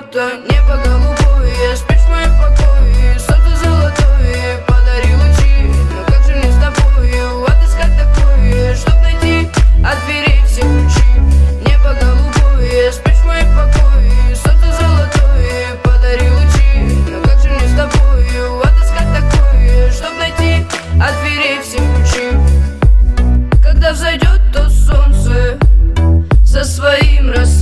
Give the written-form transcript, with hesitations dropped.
что-то, небо голубое, спишь в моем покое, солнце золотое, подари лучи. Но как же мне с тобою отыскать такое, чтоб найти от дверей все ключи? Небо голубое, спишь в моем покое, солнце золотое, подари лучи. Но как же мне с тобою отыскать такое, чтоб найти от дверей все ключи? Когда взойдет то солнце со своим рассветом,